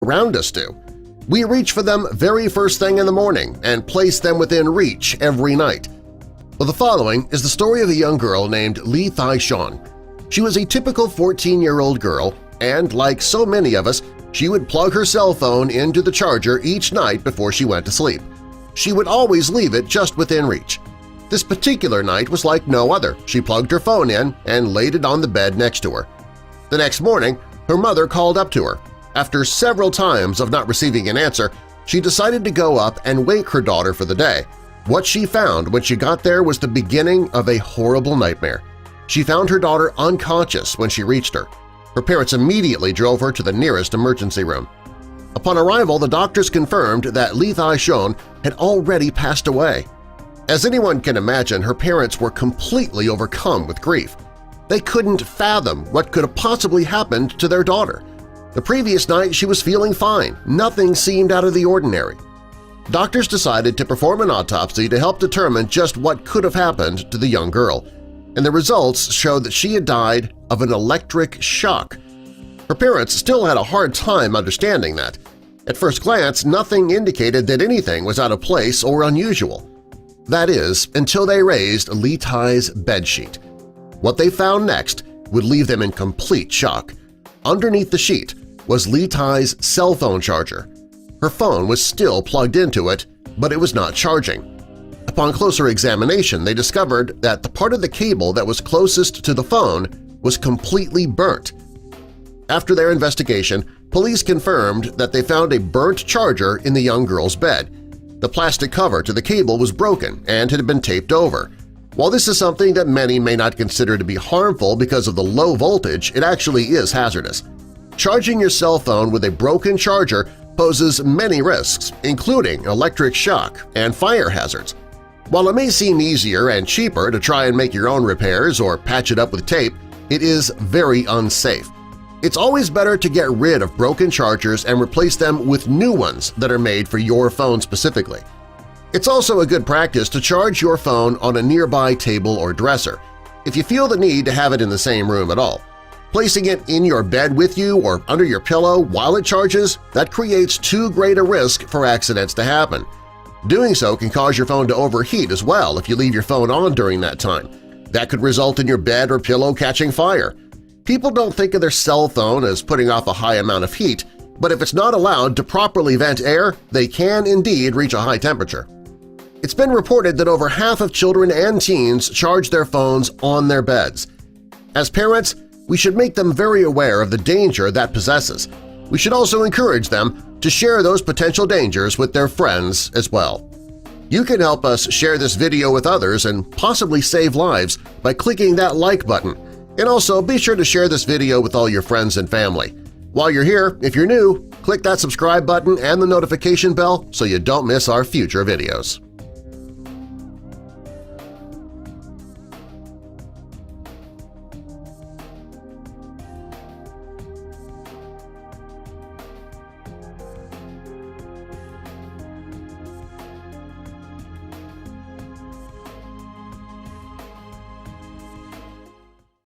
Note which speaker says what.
Speaker 1: around us do. We reach for them very first thing in the morning and place them within reach every night. Well, the following is the story of a young girl named Lee Thai-Shon. She was a typical 14-year-old girl, and like so many of us, she would plug her cell phone into the charger each night before she went to sleep. She would always leave it just within reach. This particular night was like no other. She plugged her phone in and laid it on the bed next to her. The next morning, her mother called up to her. After several times of not receiving an answer, she decided to go up and wake her daughter for the day. What she found when she got there was the beginning of a horrible nightmare. She found her daughter unconscious when she reached her. Her parents immediately drove her to the nearest emergency room. Upon arrival, the doctors confirmed that Lee Thai-Shon had already passed away. As anyone can imagine, her parents were completely overcome with grief. They couldn't fathom what could have possibly happened to their daughter. The previous night she was feeling fine. Nothing seemed out of the ordinary. Doctors decided to perform an autopsy to help determine just what could have happened to the young girl, and the results showed that she had died of an electric shock. Her parents still had a hard time understanding that. At first glance, nothing indicated that anything was out of place or unusual. That is, until they raised Lee Thai's bedsheet. What they found next would leave them in complete shock. Underneath the sheet was Lee Thai's cell phone charger. Her phone was still plugged into it, but it was not charging. Upon closer examination, they discovered that the part of the cable that was closest to the phone was completely burnt. After their investigation, police confirmed that they found a burnt charger in the young girl's bed. The plastic cover to the cable was broken and had been taped over. While this is something that many may not consider to be harmful because of the low voltage, it actually is hazardous. Charging your cell phone with a broken charger poses many risks, including electric shock and fire hazards. While it may seem easier and cheaper to try and make your own repairs or patch it up with tape, it is very unsafe. It's always better to get rid of broken chargers and replace them with new ones that are made for your phone specifically. It's also a good practice to charge your phone on a nearby table or dresser, if you feel the need to have it in the same room at all. Placing it in your bed with you or under your pillow while it charges, that creates too great a risk for accidents to happen. Doing so can cause your phone to overheat as well if you leave your phone on during that time. That could result in your bed or pillow catching fire. People don't think of their cell phone as putting off a high amount of heat, but if it's not allowed to properly vent air, they can indeed reach a high temperature. It's been reported that over half of children and teens charge their phones on their beds. As parents, we should make them very aware of the danger that possesses. We should also encourage them to share those potential dangers with their friends as well. You can help us share this video with others and possibly save lives by clicking that like button. And also be sure to share this video with all your friends and family. While you're here, if you're new, click that subscribe button and the notification bell so you don't miss our future videos.